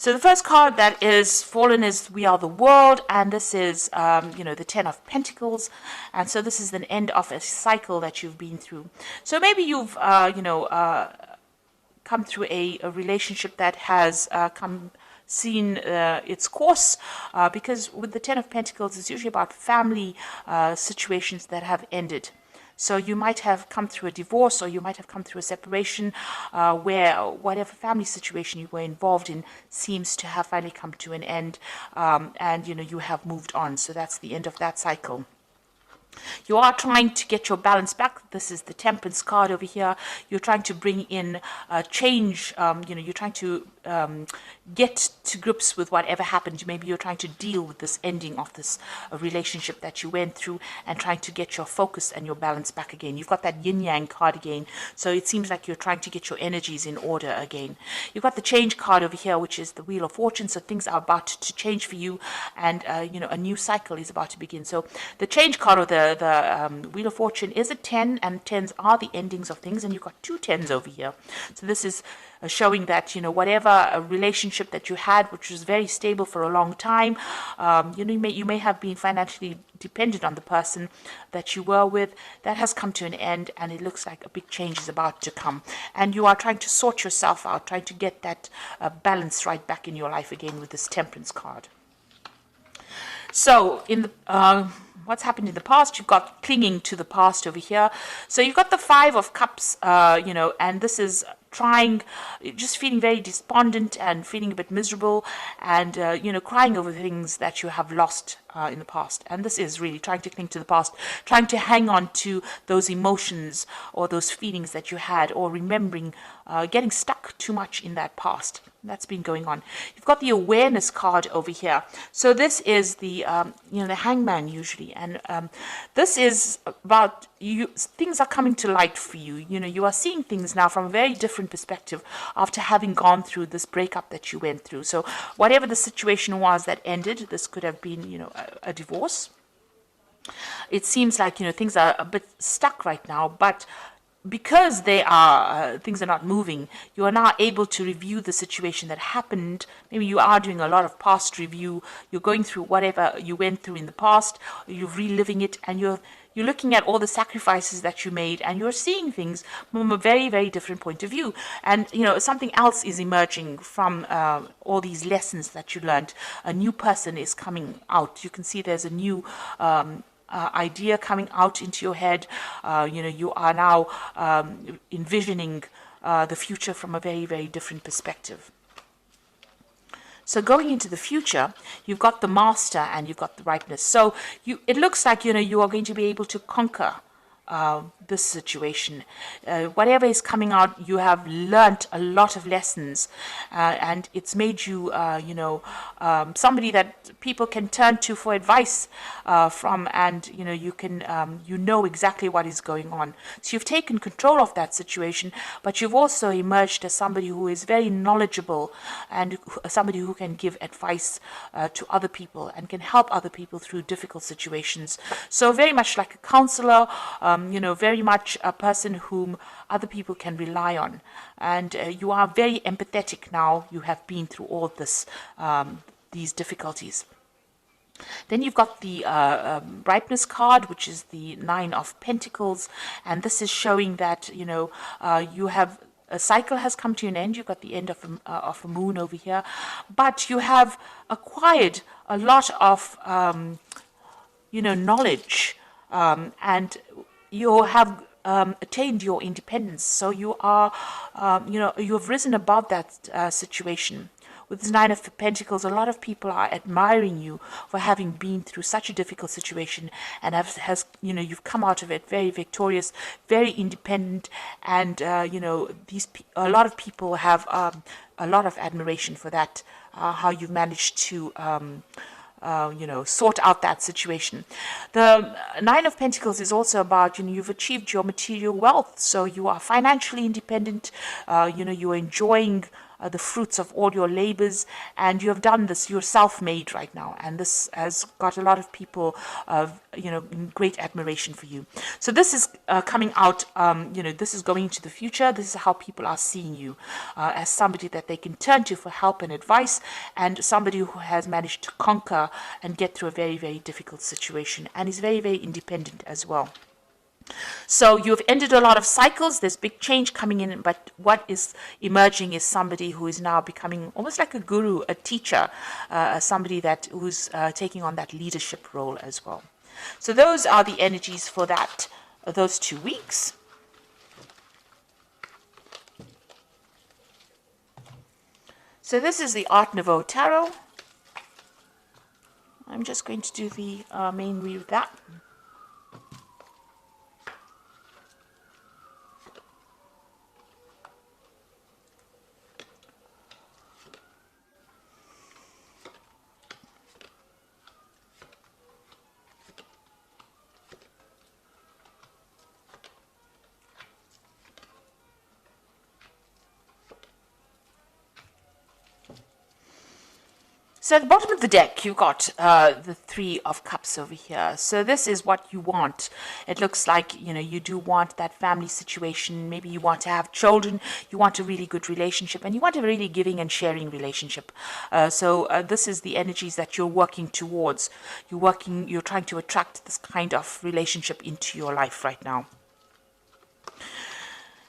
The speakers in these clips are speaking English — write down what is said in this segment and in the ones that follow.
So the first card that is fallen is We Are the World, and this is, the Ten of Pentacles, and so this is the end of a cycle that you've been through. So maybe you've, come through a relationship that has seen its course, because with the Ten of Pentacles, it's usually about family situations that have ended. So you might have come through a divorce, or you might have come through a separation, where whatever family situation you were involved in seems to have finally come to an end, and you have moved on. So that's the end of that cycle. You are trying to get your balance back. This is the Temperance card over here. You're trying to bring in change. You're trying to get to grips with whatever happened. Maybe you're trying to deal with this ending of this relationship that you went through, and trying to get your focus and your balance back again. You've got that yin yang card again. So it seems like you're trying to get your energies in order again. You've got the Change card over here, which is the Wheel of Fortune. So things are about to change for you, and a new cycle is about to begin. So the Change card, or the Wheel of Fortune, is a 10, and 10s are the endings of things, and you've got 2 10s over here. So this is showing that whatever a relationship that you had, which was very stable for a long time, you may have been financially dependent on the person that you were with, that has come to an end, and it looks like a big change is about to come, and you are trying to sort yourself out, trying to get that balance right back in your life again with this Temperance card. So in the what's happened in the past, you've got clinging to the past over here. So you've got the Five of Cups, and this is just feeling very despondent and feeling a bit miserable, and crying over things that you have lost in the past. And this is really trying to cling to the past, trying to hang on to those emotions or those feelings that you had, or remembering, getting stuck too much in that past. That's been going on. You've got the Awareness card over here. So this is the the Hangman usually, and this is about things are coming to light for you. You are seeing things now from a very different perspective after having gone through this breakup that you went through. So whatever the situation was that ended, this could have been a divorce. It seems like things are a bit stuck right now, but because things are not moving, you are now able to review the situation that happened. Maybe you are doing a lot of past review. You're going through whatever you went through in the past. You're reliving it, and you're looking at all the sacrifices that you made, and you're seeing things from a very, very different point of view. And something else is emerging from all these lessons that you learned. A new person is coming out. You can see there's a new idea coming out into your head. You are now envisioning the future from a very, very different perspective. So going into the future, you've got the Master and you've got the Ripeness. So it looks like you are going to be able to conquer this situation. Whatever is coming out, you have learnt a lot of lessons, and it's made you, somebody that people can turn to for advice from, and you can, exactly what is going on. So you've taken control of that situation, but you've also emerged as somebody who is very knowledgeable, and somebody who can give advice to other people and can help other people through difficult situations. So very much like a counselor, very much a person whom other people can rely on. And you are very empathetic now. You have been through all this, these difficulties. Then you've got the Ripeness card, which is the Nine of Pentacles. And this is showing that, you have a cycle has come to an end. You've got the end of a moon over here. But you have acquired a lot of, knowledge, and you have attained your independence. So you are, you have risen above that situation. With this Nine of Pentacles, a lot of people are admiring you for having been through such a difficult situation, and you've come out of it very victorious, very independent, and a lot of people have a lot of admiration for that. How you've managed to sort out that situation. The Nine of Pentacles is also about, you've achieved your material wealth. So you are financially independent, you are enjoying the fruits of all your labors, and you have done this. You're self-made right now, and this has got a lot of people, in great admiration for you. So this is coming out. This is going into the future. This is how people are seeing you, as somebody that they can turn to for help and advice, and somebody who has managed to conquer and get through a very, very difficult situation, and is very, very independent as well. So you've ended a lot of cycles. There's big change coming in, but what is emerging is somebody who is now becoming almost like a guru, a teacher, somebody who's taking on that leadership role as well. So those are the energies for those 2 weeks. So this is the Art Nouveau Tarot. I'm just going to do the main read of that. So at the bottom of the deck, you've got the Three of Cups over here. So this is what you want. It looks like, you do want that family situation. Maybe you want to have children. You want a really good relationship. And you want a really giving and sharing relationship. So this is the energies that you're working towards. You're trying to attract this kind of relationship into your life right now.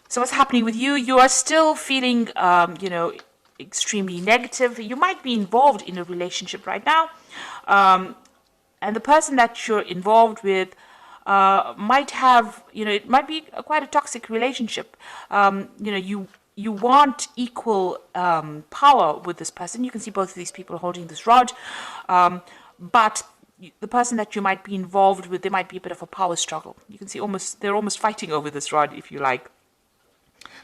So what's happening with you? You are still feeling, extremely negative. You might be involved in a relationship right now, and the person that you're involved with might have, it might be quite a toxic relationship. You want equal power with this person. You can see both of these people holding this rod, but the person that you might be involved with, there might be a bit of a power struggle. You can see they're almost fighting over this rod, if you like.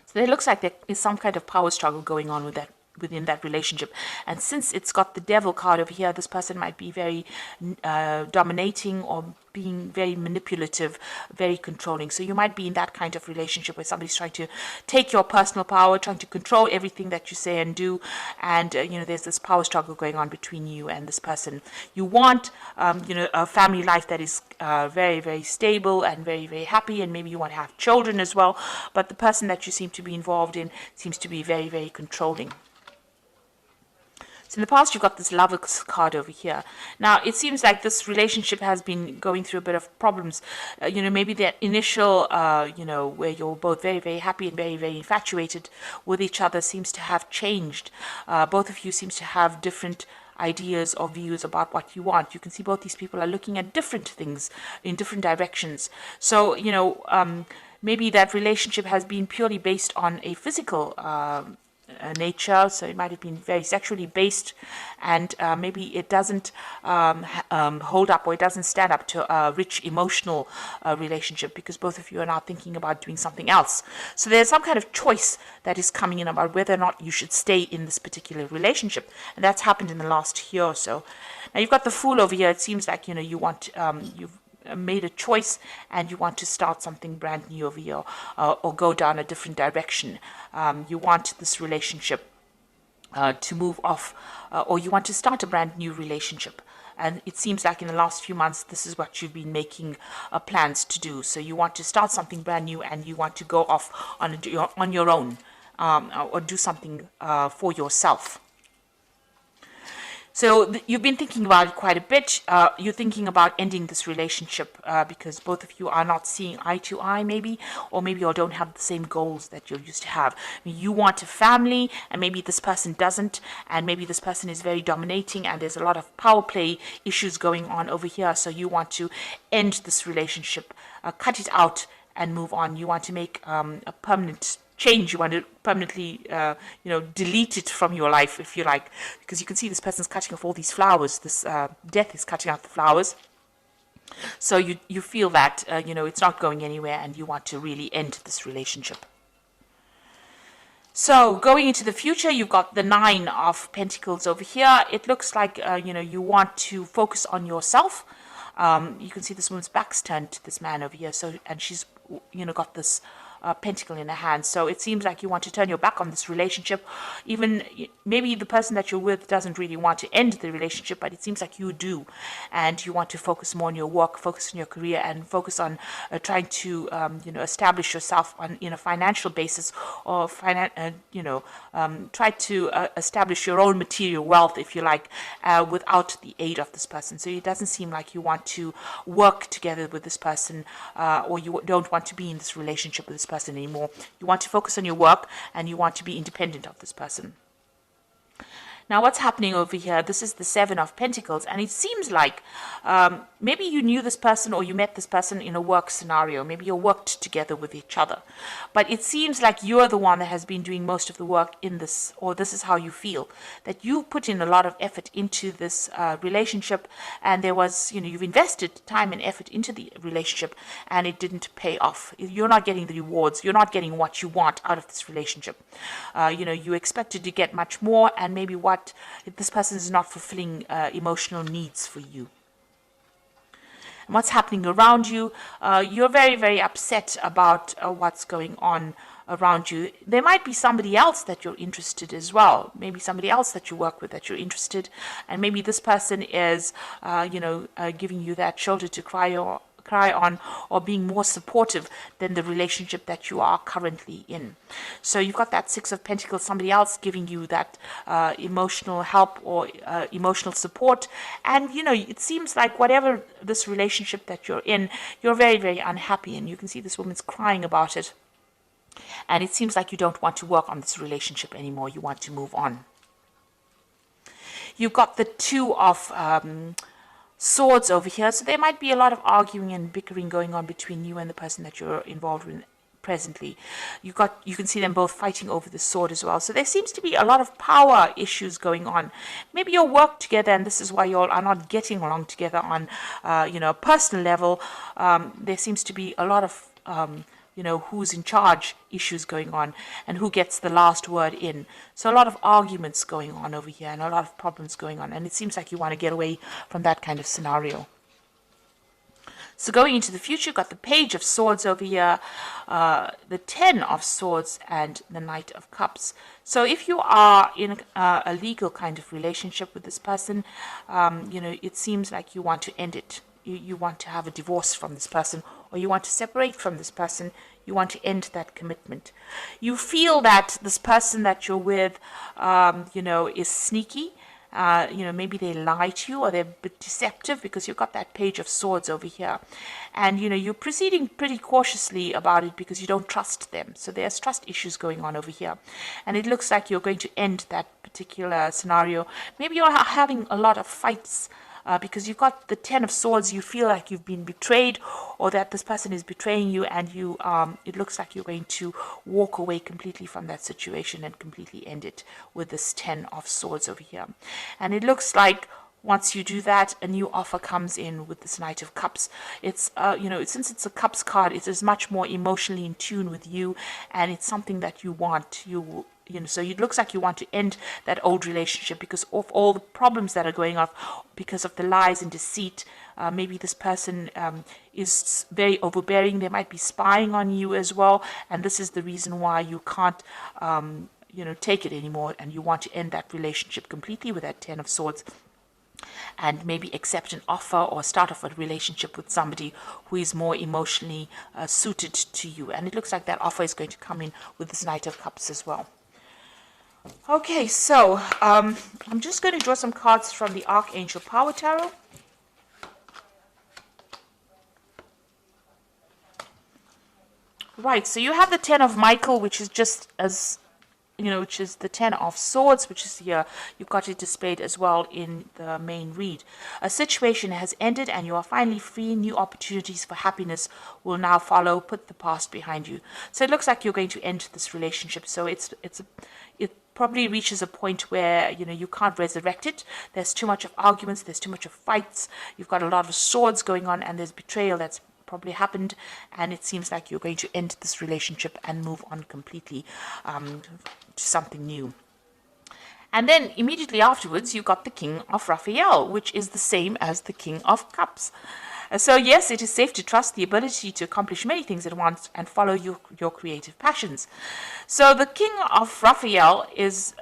So it looks like there is some kind of power struggle going on within that relationship. And since it's got the Devil card over here, this person might be very dominating or being very manipulative, very controlling. So you might be in that kind of relationship where somebody's trying to take your personal power, trying to control everything that you say and do. And, there's this power struggle going on between you and this person. You want, a family life that is very, very stable and very, very happy. And maybe you want to have children as well. But the person that you seem to be involved in seems to be very, very controlling. So in the past, you've got this Lover's card over here. Now, it seems like this relationship has been going through a bit of problems. Maybe that initial, where you're both very, very happy and very, very infatuated with each other seems to have changed. Both of you seems to have different ideas or views about what you want. You can see both these people are looking at different things in different directions. So, maybe that relationship has been purely based on a physical nature, so it might have been very sexually based, and maybe it doesn't hold up, or it doesn't stand up to a rich emotional relationship, because both of you are now thinking about doing something else. So there's some kind of choice that is coming in about whether or not you should stay in this particular relationship, and that's happened in the last year or so. Now you've got the Fool over here. It seems like you want you've made a choice and you want to start something brand new over here, or go down a different direction. You want this relationship to move off, or you want to start a brand new relationship. And it seems like in the last few months, this is what you've been making plans to do. So you want to start something brand new, and you want to go off on your own, or do something for yourself. So you've been thinking about it quite a bit. You're thinking about ending this relationship because both of you are not seeing eye to eye, maybe, or maybe you don't have the same goals that you used to have. I mean, you want a family, and maybe this person doesn't, and maybe this person is very dominating, and there's a lot of power play issues going on over here. So you want to end this relationship, cut it out, and move on. You want to make a permanent change. You want to permanently, delete it from your life, if you like, because you can see this person's cutting off all these flowers. This death is cutting out the flowers. So you feel that, it's not going anywhere, and you want to really end this relationship. So going into the future, you've got the Nine of Pentacles over here. It looks like, you want to focus on yourself. You can see this woman's back's turned to this man over here. So, and she's, got this pentacle in the hand. So it seems like you want to turn your back on this relationship. Even maybe the person that you're with doesn't really want to end the relationship, but it seems like you do, and you want to focus more on your work, focus on your career, and focus on trying to establish yourself on in a financial basis, or try to establish your own material wealth, if you like, without the aid of this person. So it doesn't seem like you want to work together with this person, or you don't want to be in this relationship with this person anymore. You want to focus on your work, and you want to be independent of this person. Now, what's happening over here? This is the Seven of Pentacles, and it seems like maybe you knew this person, or you met this person in a work scenario. Maybe you worked together with each other. But it seems like you're the one that has been doing most of the work in this, or this is how you feel, that you put in a lot of effort into this relationship, and there was, you've invested time and effort into the relationship, and it didn't pay off. You're not getting the rewards. You're not getting what you want out of this relationship. You expected to get much more, and maybe this person is not fulfilling emotional needs for you. And what's happening around you? You're very, very upset about what's going on around you. There might be somebody else that you're interested as well. Maybe somebody else that you work with that you're interested, and maybe this person is, giving you that shoulder to cry on, or being more supportive than the relationship that you are currently in. So you've got that Six of Pentacles, somebody else giving you that emotional help or emotional support. And it seems like whatever this relationship that you're in, you're very, very unhappy, and you can see this woman's crying about it. And it seems like you don't want to work on this relationship anymore. You want to move on. You've got the Two of Swords over here, so there might be a lot of arguing and bickering going on between you and the person that you're involved with presently. You can see them both fighting over the sword as well. So there seems to be a lot of power issues going on. Maybe you'll work together, and this is why you all are not getting along together on a personal level. There seems to be a lot of who's in charge issues going on, and who gets the last word in. So a lot of arguments going on over here, and a lot of problems going on, and it seems like you want to get away from that kind of scenario. So going into the future, you've got the Page of Swords over here, the Ten of Swords, and the Knight of Cups. So if you are in a legal kind of relationship with this person, it seems like you want to end it. You want to have a divorce from this person, or you want to separate from this person. You want to end that commitment. You feel that this person that you're with, is sneaky. Maybe they lie to you, or they're a bit deceptive, because you've got that Page of Swords over here. And, you're proceeding pretty cautiously about it because you don't trust them. So there's trust issues going on over here. And it looks like you're going to end that particular scenario. Maybe you're having a lot of fights because you've got the Ten of Swords. You feel like you've been betrayed, or that this person is betraying you, and it looks like you're going to walk away completely from that situation and completely end it with this Ten of Swords over here. And it looks like once you do that, a new offer comes in with this Knight of Cups. It's since it's a Cups card, it is much more emotionally in tune with you, and it's something that you want. So it looks like you want to end that old relationship because of all the problems that are going on, because of the lies and deceit. Maybe this person is very overbearing. They might be spying on you as well, and this is the reason why you can't, take it anymore, and you want to end that relationship completely with that Ten of Swords. And maybe accept an offer or start off a relationship with somebody who is more emotionally suited to you. And it looks like that offer is going to come in with this Knight of Cups as well. Okay, so I'm just going to draw some cards from the Archangel Power Tarot. Right, so you have the Ten of Michael, which is just as, which is the Ten of Swords, which is here. You've got it displayed as well in the main read. A situation has ended, and you are finally free. New opportunities for happiness will now follow. Put the past behind you. So it looks like you're going to end this relationship. So it probably reaches a point where you can't resurrect it. There's too much of arguments. There's too much of fights. You've got a lot of swords going on, and there's betrayal that's probably happened, and it seems like you're going to end this relationship and move on completely to something new. And then immediately afterwards, you got the King of Raphael, which is the same as the King of Cups. So yes, it is safe to trust the ability to accomplish many things at once and follow your creative passions. So the King of Raphael is,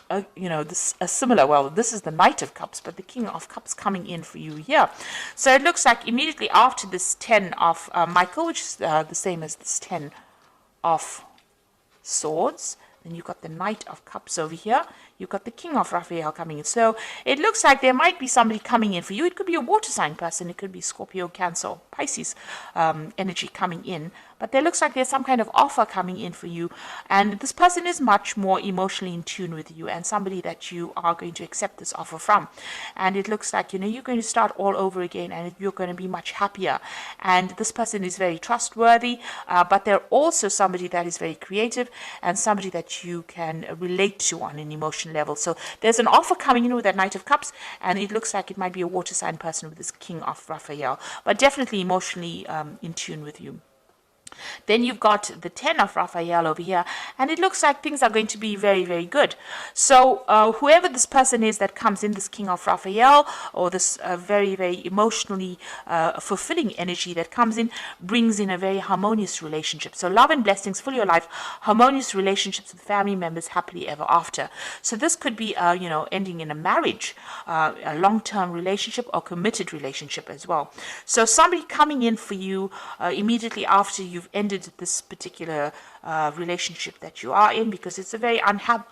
this a similar. Well, this is the Knight of Cups, but the King of Cups coming in for you here. So it looks like immediately after this 10 of Michael, which is the same as this 10 of Swords. Then you've got the Knight of Cups over here. You've got the King of Raphael coming in. So it looks like there might be somebody coming in for you. It could be a water sign person. It could be Scorpio, Cancer, or Pisces energy coming in. But there looks like there's some kind of offer coming in for you. And this person is much more emotionally in tune with you and somebody that you are going to accept this offer from. And it looks like, you're going to start all over again and you're going to be much happier. And this person is very trustworthy, but they're also somebody that is very creative and somebody that you can relate to on an emotional level. So there's an offer coming in with that Knight of Cups, and it looks like it might be a water sign person with this King of Raphael, but definitely emotionally in tune with you. Then you've got the 10 of Raphael over here, and it looks like things are going to be very, very good. So whoever this person is that comes in, this King of Raphael, or this very, very emotionally fulfilling energy that comes in, brings in a very harmonious relationship. So love and blessings for your life, harmonious relationships with family members, happily ever after. So this could be, ending in a marriage, a long-term relationship or committed relationship as well. So somebody coming in for you immediately after you've ended this particular relationship that you are in, because it's a very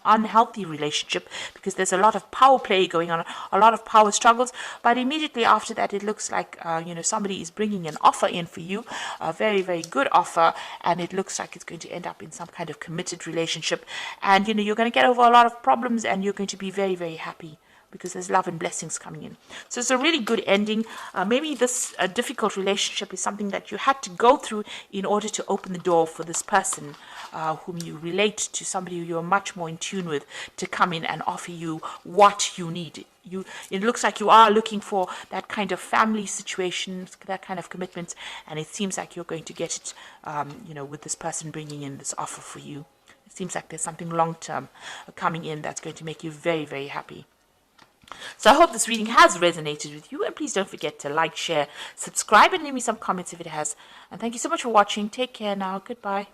unhealthy relationship, because there's a lot of power play going on, a lot of power struggles. But immediately after that, it looks like somebody is bringing an offer in for you, a very, very good offer, and it looks like it's going to end up in some kind of committed relationship. And you're going to get over a lot of problems, and you're going to be very, very happy, because there's love and blessings coming in. So it's a really good ending. Maybe this difficult relationship is something that you had to go through in order to open the door for this person whom you relate to, somebody who you're much more in tune with, to come in and offer you what you need. It looks like you are looking for that kind of family situation, that kind of commitment, and it seems like you're going to get it, with this person bringing in this offer for you. It seems like there's something long-term coming in that's going to make you very, very happy. So I hope this reading has resonated with you, and please don't forget to like, share, subscribe, and leave me some comments if it has. And thank you so much for watching. Take care now. Goodbye.